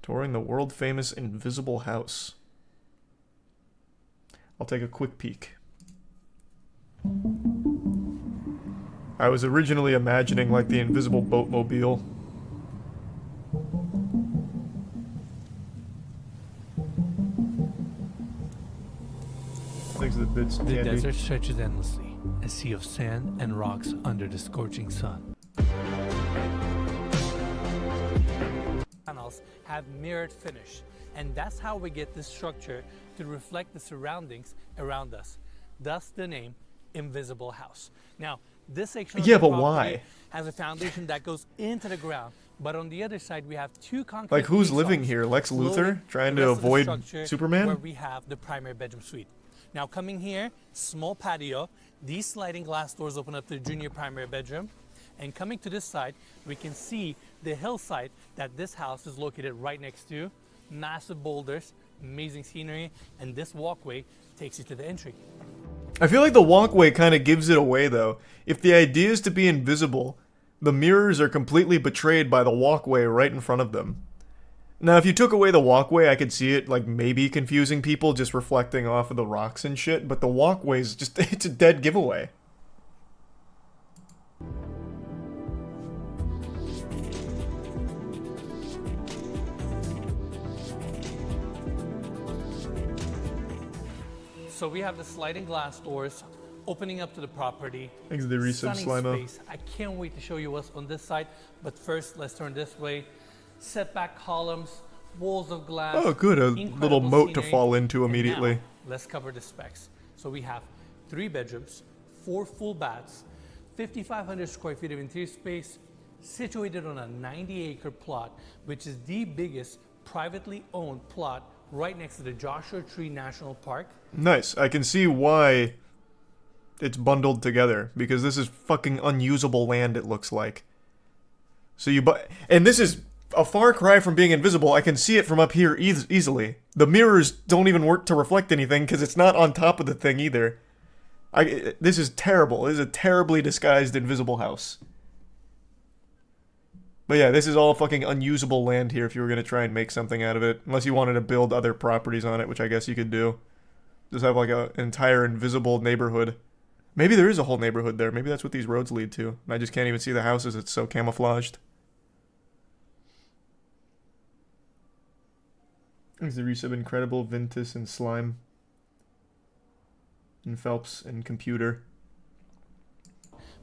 Touring the world-famous Invisible House. I'll take a quick peek. I was originally imagining like the invisible boatmobile. Thanks to the bits, The Candy. desert stretches endlessly, a sea of sand and rocks under the scorching sun. Panels have mirrored finish, and that's how we get this structure to reflect the surroundings around us. Thus the name Invisible House. Now, this section of Yeah, the but property why? has a foundation that goes into the ground, but on the other side we have two concrete Like, who's living caissons here? Lex loading Luthor? Trying the to rest of the avoid structure Superman? where we have the primary bedroom suite. Now coming here, small patio, these sliding glass doors open up to the junior primary bedroom. And coming to this side, we can see the hillside that this house is located right next to. Massive boulders, amazing scenery, and this walkway takes you to the entry. I feel like the walkway kind of gives it away, though. If the idea is to be invisible, the mirrors are completely betrayed by the walkway right in front of them. Now, if you took away the walkway, I could see it, like, maybe confusing people just reflecting off of the rocks and shit, but the walkway's just, it's a dead giveaway. So we have the sliding glass doors opening up to the property. Thanks to the resub Stunning Slimo. space. I can't wait to show you what's on this side, but first let's turn this way. Setback columns, walls of glass. Oh, good, a incredible little moat to scenery. fall into And immediately. now, let's cover the specs. So we have 3 bedrooms, 4 full baths, 5,500 square feet of interior space, situated on a 90-acre plot, which is the biggest privately owned plot right next to the Joshua Tree National Park. Nice. I can see why it's bundled together, because this is fucking unusable land, it looks like. So you and this is a far cry from being invisible. I can see it from up here easily. The mirrors don't even work to reflect anything because it's not on top of the thing either. This is terrible. This is a terribly disguised invisible house. But yeah, this is all fucking unusable land here if you were going to try and make something out of it. Unless you wanted to build other properties on it, which I guess you could do. Just have like an entire invisible neighborhood. Maybe there is a whole neighborhood there. Maybe that's what these roads lead to. And I just can't even see the houses. It's so camouflaged. There's the resub Incredible, Ventus, and Slime. And Phelps, and Computer.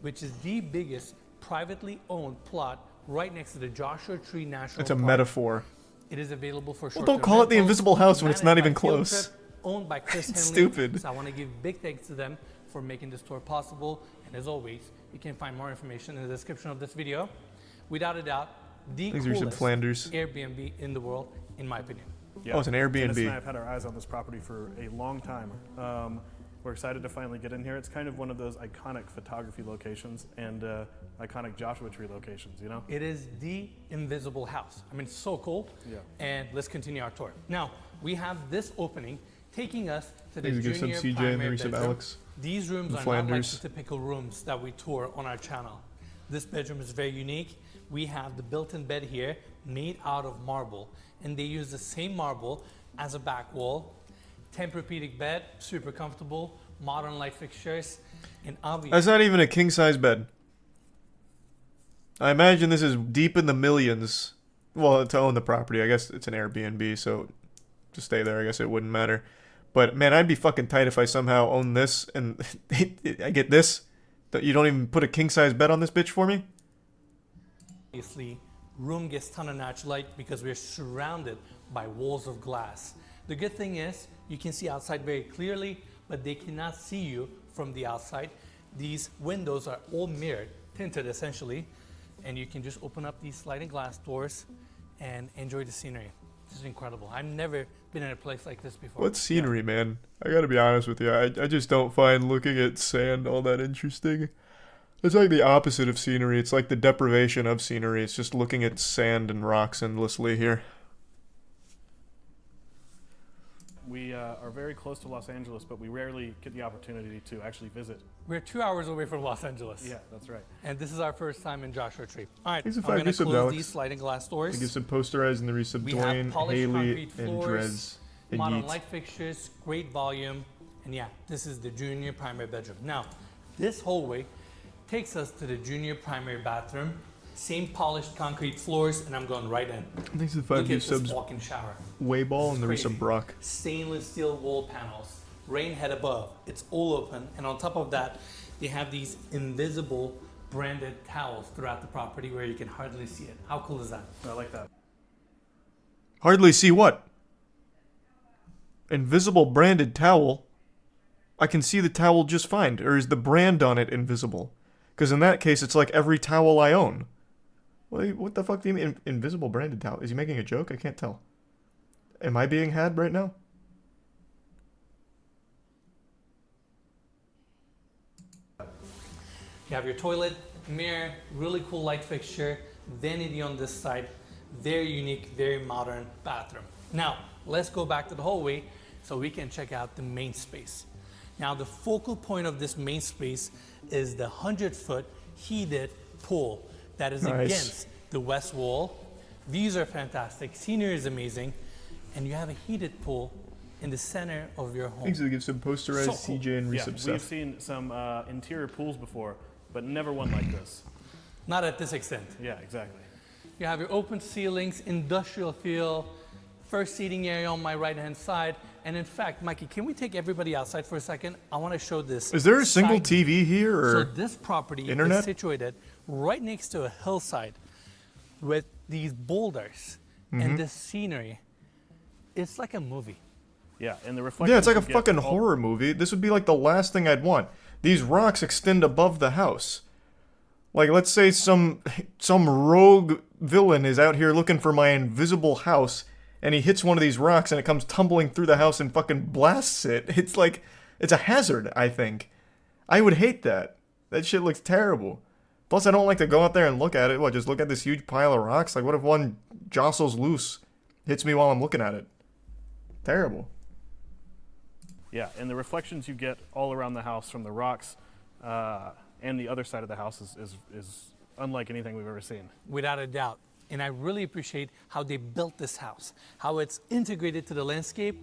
Which is the biggest privately owned plot right next to the Joshua Tree National It's a Park. metaphor. It is available for Well, short-term don't call it the rentals, Invisible House when it's not managed even by Field close. Trip, owned by Chris It's Henley. stupid. So I want to give big thanks to them for making this tour possible. And as always, you can find more information in the description of this video. Without a doubt, the Thanks, Richard coolest Flanders. Airbnb in the world, in my opinion. Yeah. Oh, it's an Dennis Airbnb. and I have had our eyes on this property for a long time. We're excited to finally get in here. It's kind of one of those iconic photography locations and iconic Joshua Tree locations, you know? It is the Invisible House. I mean, it's so cool. Yeah. And let's continue our tour. Now, we have this opening taking us to the Thanks to junior Sub CJ and the primary resub bedroom. Alex. These rooms and are Flanders. not like the typical rooms that we tour on our channel. This bedroom is very unique. We have the built-in bed here made out of marble, and they use the same marble as a back wall. Tempur-Pedic bed, super comfortable, modern light fixtures, and obviously That's not even a king-size bed. I imagine this is deep in the millions. Well, to own the property. I guess it's an Airbnb, so to stay there, I guess it wouldn't matter. But, man, I'd be fucking tight if I somehow own this and I get this. That you don't even put a king-size bed on this bitch for me? room gets ton of natural light because we're surrounded by walls of glass. The good thing is you can see outside very clearly, but they cannot see you from the outside. These windows are all mirrored, tinted essentially, and you can just open up these sliding glass doors and enjoy the scenery. This is incredible. I've never been in a place like this before. What scenery, man? I gotta be honest with you. I just don't find looking at sand all that interesting. It's like the opposite of scenery. It's like the deprivation of scenery. It's just looking at sand and rocks endlessly here. We are very close to Los Angeles, but we rarely get the opportunity to actually visit. We're 2 hours away from Los Angeles. Yeah, that's right. And this is our first time in Joshua Tree. All right, These are I'm five going to resubs, close Alex. these sliding glass doors. I get some posterized in the resub We have Dwayne, polished Haley, concrete and floors, Drez, and modern Yeet. light fixtures, great volume, and yeah, this is the junior primary bedroom. Now, this hallway takes us to the junior primary bathroom. Same polished concrete floors, and I'm going right in. Thanks to the 5 Look at this resubs, walk-in shower. Wayball, and the Crazy. resub Brock. Stainless steel wall panels, rain head above. It's all open, and on top of that, they have these invisible branded towels throughout the property where you can hardly see it. How cool is that? I like that. Hardly see what? Invisible branded towel? I can see the towel just fine. Or is the brand on it invisible? Because in that case, it's like every towel I own. What the fuck do you mean invisible branded towel? Is he making a joke? I can't tell. Am I being had right now? You have your toilet, mirror, really cool light fixture, vanity on this side, very unique, very modern bathroom. Now, let's go back to the hallway so we can check out the main space. Now, the focal point of this main space is the 100-foot heated pool that is Nice. against the west wall. Views are fantastic, scenery is amazing, and you have a heated pool in the center of your home. Thanks to give some posterized So- CJ and Yeah, resub we've stuff. seen some interior pools before, but never one like this. Not at this extent. Yeah, exactly. You have your open ceilings, industrial feel, first seating area on my right-hand side. And in fact, Mikey, can we take everybody outside for a second? I want to show this. Is there a single side- TV here, So or this property internet? is situated right next to a hillside with these boulders Mm-hmm. and this scenery. It's like a movie. Yeah, and the reflection. yeah, it's like a fucking horror movie. This would be like the last thing I'd want. These rocks extend above the house. Like, let's say some rogue villain is out here looking for my invisible house, and he hits one of these rocks, and it comes tumbling through the house and fucking blasts it. It's like, it's a hazard, I think. I would hate that. That shit looks terrible. Plus, I don't like to go out there and look at it. What, just look at this huge pile of rocks? Like, what if one jostles loose, hits me while I'm looking at it? Terrible. Yeah, and the reflections you get all around the house from the rocks and the other side of the house is unlike anything we've ever seen. Without a doubt. And I really appreciate how they built this house, how it's integrated to the landscape.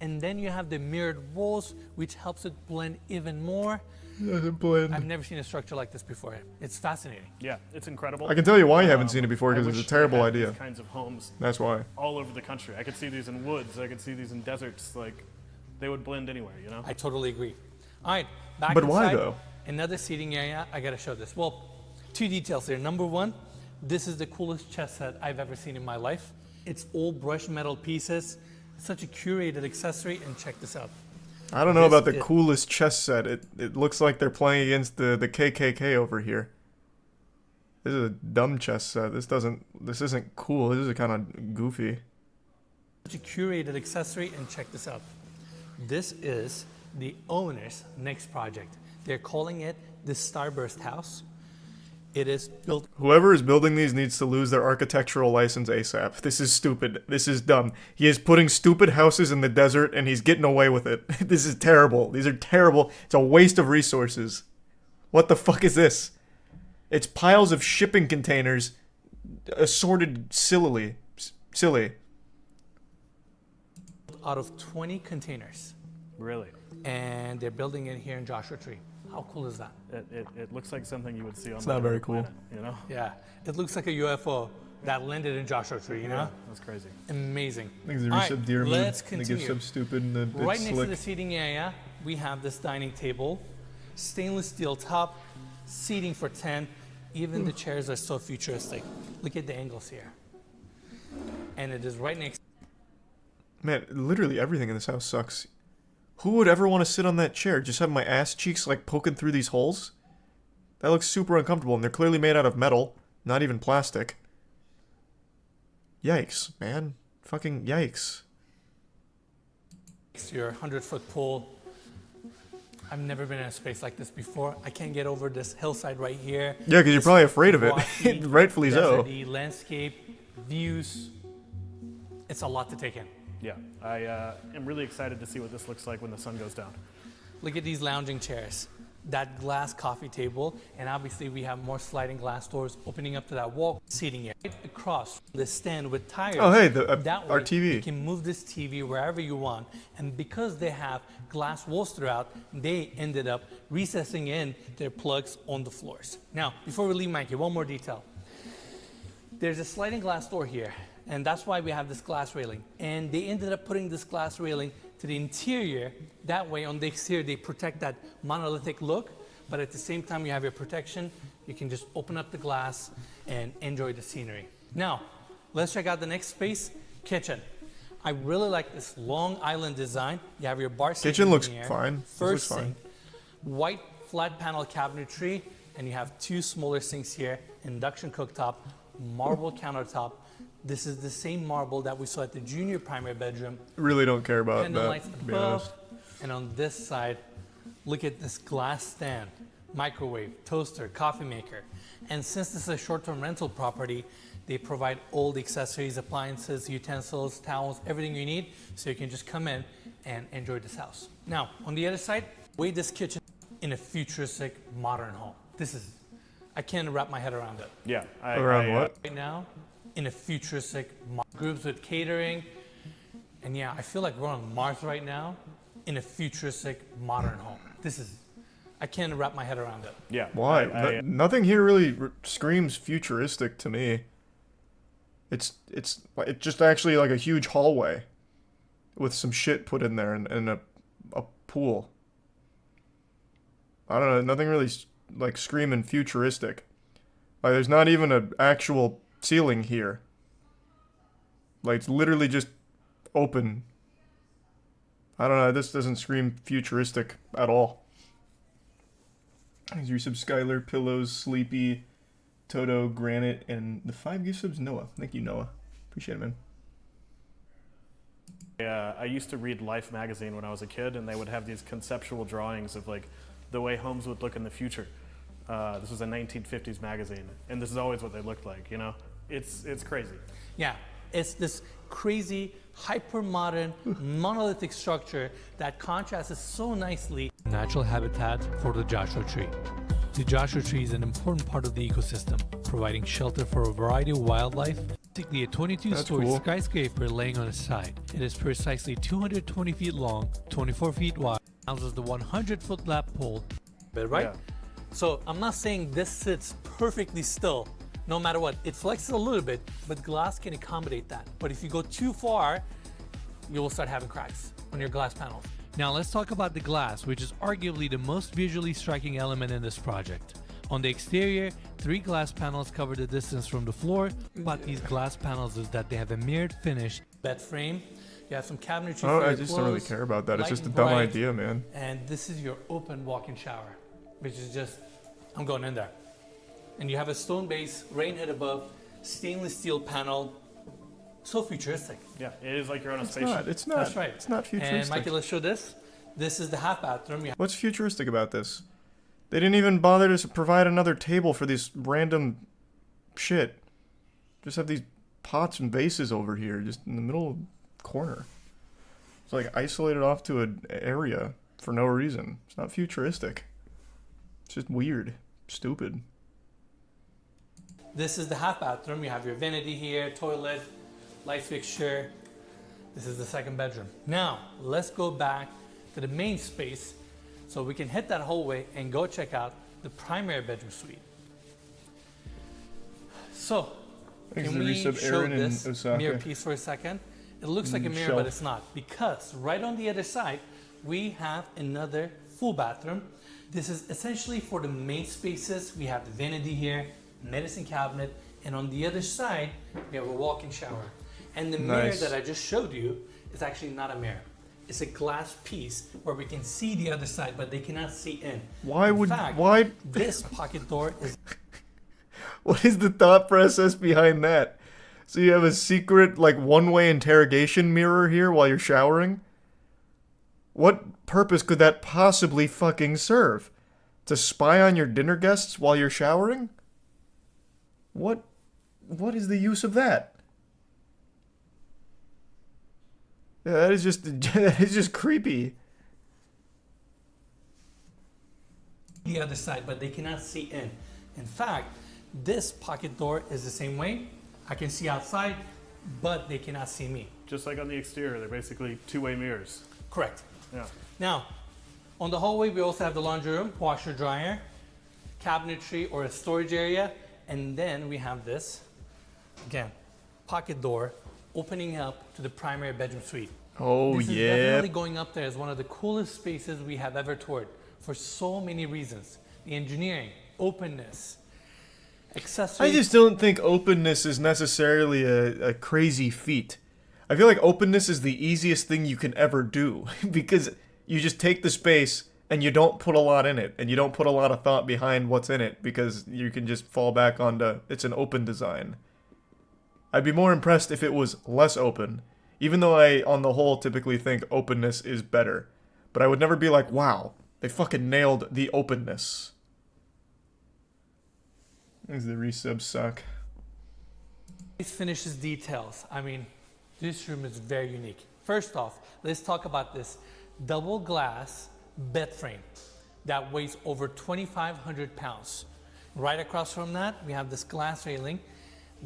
And then you have the mirrored walls, which helps it blend even more. Doesn't blend. I've never seen a structure like this before. It's fascinating. Yeah, it's incredible. I can tell you why you haven't seen it before, I because it's wish a terrible they had idea. These kinds of homes That's why. all over the country. I could see these in woods. I could see these in deserts. Like, they would blend anywhere, you know? I totally agree. All right, back But why, inside, though? Another seating area. I gotta show this. Well, two details here. Number one, this is the coolest chess set I've ever seen in my life. It's all brushed metal pieces. Such a curated accessory, and check this out. I don't know This about the is- coolest chess set. It looks like they're playing against the KKK over here. This is a dumb chess set. This isn't cool. This is kind of goofy. Such a curated accessory, and check this out. This is the owner's next project. They're calling it the Starburst House. It is built Whoever is building these needs to lose their architectural license ASAP. This is stupid. This is dumb. He is putting stupid houses in the desert and he's getting away with it. This is terrible. These are terrible. It's a waste of resources. What the fuck is this? It's piles of shipping containers assorted sillily. Silly. out of 20 containers, Really. and they're building it here in Joshua Tree. How cool is that? It looks like something you would see on It's like not very another cool. planet, you know? Yeah, it looks like a UFO that landed in Joshua Tree, you know? That's crazy. Amazing. Thanks to All right, resub deer mood. let's They give continue. sub stupid and the Right it's next to slick. the seating area, we have this dining table, stainless steel top, seating for 10. Even the chairs are so futuristic. Look at the angles here. And it is right next. Man, literally everything in this house sucks. Who would ever want to sit on that chair? Just have my ass cheeks like poking through these holes? That looks super uncomfortable, and they're clearly made out of metal, not even plastic. Yikes, man. Fucking yikes. to your 100-foot pool. I've never been in a space like this before. I can't get over this hillside right here. Yeah, because you're This probably afraid of it. rocky, Rightfully so. deserty landscape, views. It's a lot to take in. Yeah, I am really excited to see what this looks like when the sun goes down. Look at these lounging chairs, that glass coffee table, and obviously we have more sliding glass doors opening up to that wall seating area. Right across the stand with tires. Oh, hey, that our way TV. You can move this TV wherever you want. And because they have glass walls throughout, they ended up recessing in their plugs on the floors. Now, before we leave, Mikey, one more detail. There's a sliding glass door here, and that's why we have this glass railing. And they ended up putting this glass railing to the interior. That way, on the exterior, they protect that monolithic look, but at the same time, you have your protection. You can just open up the glass and enjoy the scenery. Now, let's check out the next space, kitchen. I really like this long island design. You have your bar Kitchen looks here, fine. This First looks fine. sink, white flat panel cabinetry, and you have 2 smaller sinks here, induction cooktop, marble countertop. This is the same marble that we saw at the junior primary bedroom. Really don't care about Pendant that, lights to be above, honest. and on this side, look at this glass stand, microwave, toaster, coffee maker. And since this is a short-term rental property, they provide all the accessories, appliances, utensils, towels, everything you need, so you can just come in and enjoy this house. Now, on the other side, weigh this kitchen in a futuristic modern home. I can't wrap my head around it. Yeah. Around what? Right now, in a futuristic groups with catering, and yeah, I feel like we're on Mars right now, in a futuristic modern home. I can't wrap my head around it. Yeah. Why? Nothing here really screams futuristic to me. It's just actually like a huge hallway with some shit put in there and a pool. I don't know. Nothing really like screaming futuristic. Like there's not even an actual ceiling here. Like it's literally just open. I don't know. This doesn't scream futuristic at all. Here's your sub Skylar, Pillows, Sleepy, Toto, Granite, and the 5 gift subs, Noah. Thank you, Noah. Appreciate it, man. I used to read Life magazine when I was a kid, and they would have these conceptual drawings of like the way homes would look in the future. This was a 1950s magazine, and this is always what they looked like. You know, it's crazy. Yeah, it's this crazy, hyper-modern, monolithic structure that contrasts so nicely. Natural habitat for the Joshua tree. The Joshua tree is an important part of the ecosystem, providing shelter for a variety of wildlife. Basically a 22-story cool. skyscraper laying on its side. It is precisely 220 feet long, 24 feet wide, houses the 100-foot lap pole. But right? Yeah. So I'm not saying this sits perfectly still, no matter what. It flexes a little bit, but glass can accommodate that. But if you go too far, you will start having cracks on your glass panels. Now let's talk about the glass, which is arguably the most visually striking element in this project. On the exterior, 3 glass panels cover the distance from the floor. About these glass panels is that they have a mirrored finish bed frame. You have some cabinetry for your I just don't really clothes, care about that. It's light just a and dumb bright. idea, man. And this is your open walk-in shower, which is just, I'm going in there. And you have a stone base, rain head above, stainless steel panel. So futuristic. Yeah, it is like you're on a It's spaceship. not. It's not. That's right. It's not And futuristic. Mikey, let's show this. This is the half bathroom. What's futuristic about this? They didn't even bother to provide another table for this random shit. Just have these pots and vases over here, just in the middle of the corner. It's like isolated off to an area for no reason. It's not futuristic. It's just weird. Stupid. This is the half bathroom. You have your vanity here, toilet, light fixture. This is the second bedroom. Now, let's go back to the main space so we can hit that hallway and go check out the primary bedroom suite. So, Thanks can to we resub show Aaron in this Osaka. mirror piece for a second? It looks like a mirror, but shelf. it's not, because right on the other side, we have another full bathroom. This is essentially for the main spaces. We have the vanity here, medicine cabinet, and on the other side, we have a walk-in shower. And the mirror Nice. that I just showed you is actually not a mirror. It's a glass piece where we can see the other side, but they cannot see in. Why In would fact, why? this pocket door is What is the thought process behind that? So you have a secret, like, one-way interrogation mirror here while you're showering? What purpose could that possibly fucking serve? To spy on your dinner guests while you're showering? What is the use of that? Yeah, that is just that is just creepy. The other side, but they cannot see in. In fact, this pocket door is the same way. I can see outside, but they cannot see me. Just like on the exterior, they're basically two-way mirrors. Correct. Yeah. Now, on the hallway, we also have the laundry room, washer, dryer, cabinetry or a storage area, and then we have this, again, pocket door opening up to the primary bedroom suite. Oh, This is yeah. definitely going up there as one of the coolest spaces we have ever toured for so many reasons. The engineering, openness, accessories. I just don't think openness is necessarily a crazy feat. I feel like openness is the easiest thing you can ever do because you just take the space and you don't put a lot in it and you don't put a lot of thought behind what's in it because you can just fall back onto it's an open design. I'd be more impressed if it was less open, even though I, on the whole, typically think openness is better. But I would never be like, wow, they fucking nailed the openness. These the resubs suck. These finishes details. I mean, this room is very unique. First off, let's talk about this double glass bed frame that weighs over 2,500 pounds. Right across from that, we have this glass railing.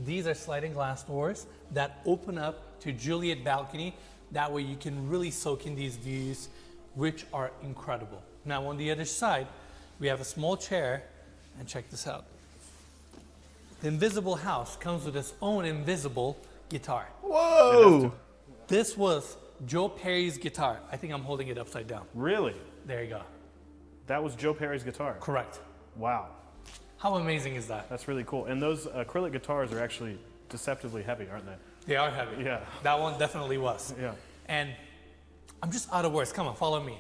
These are sliding glass doors that open up to Juliet balcony. That way you can really soak in these views, which are incredible. Now on the other side, we have a small chair, and check this out. The Invisible House comes with its own invisible guitar. Whoa! This was Joe Perry's guitar. I think I'm holding it upside down. Really? There you go. That was Joe Perry's guitar? Correct. Wow. How amazing is that? That's really cool. And those acrylic guitars are actually deceptively heavy, aren't they? They are heavy. Yeah. That one definitely was. Yeah. And I'm just out of words. Come on, follow me.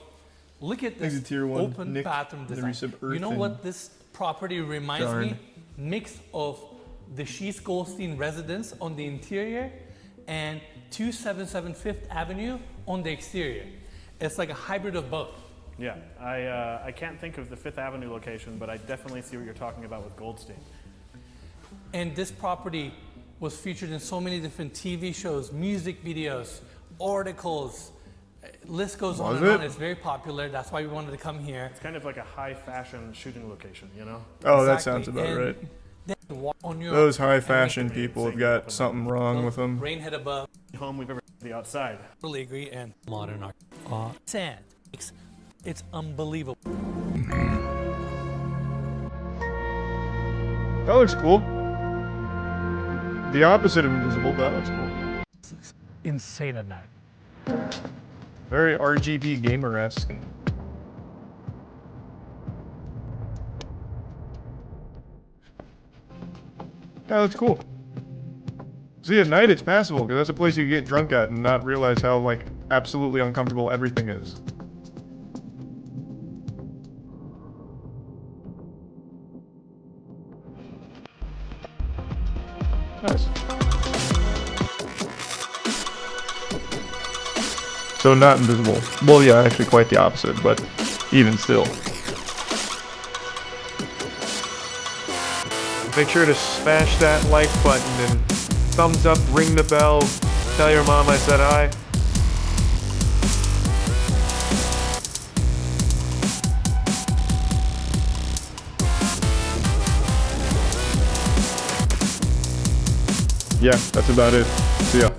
Look at this Tier 1, open Nick, bathroom the design. Resub You know Earth what and this property reminds Darn. me? Mix of the Sheets Goldstein residence on the interior and 277 Fifth Avenue on the exterior. It's like a hybrid of both. Yeah. I can't think of the Fifth Avenue location, but I definitely see what you're talking about with Goldstein. And this property was featured in so many different TV shows, music videos, articles. List goes on Was and it? on. It's very popular. That's why we wanted to come here. It's kind of like a high fashion shooting location, you know? Oh, that Exactly. sounds about And right. then walk on your Those high and fashion make- people have got something wrong with them. rain head above. Home we've ever the outside. Totally agree. And modern art. Sand. It's unbelievable. That looks cool. The opposite of invisible, but that looks cool. Insane at night. Very RGB gamer-esque. That looks cool. See, at night it's passable, because that's a place you can get drunk at and not realize how, like, absolutely uncomfortable everything is. Nice. So not invisible. Well, yeah, actually quite the opposite, but even still. Make sure to smash that like button and thumbs up, ring the bell, tell your mom I said hi. Yeah, that's about it. See ya.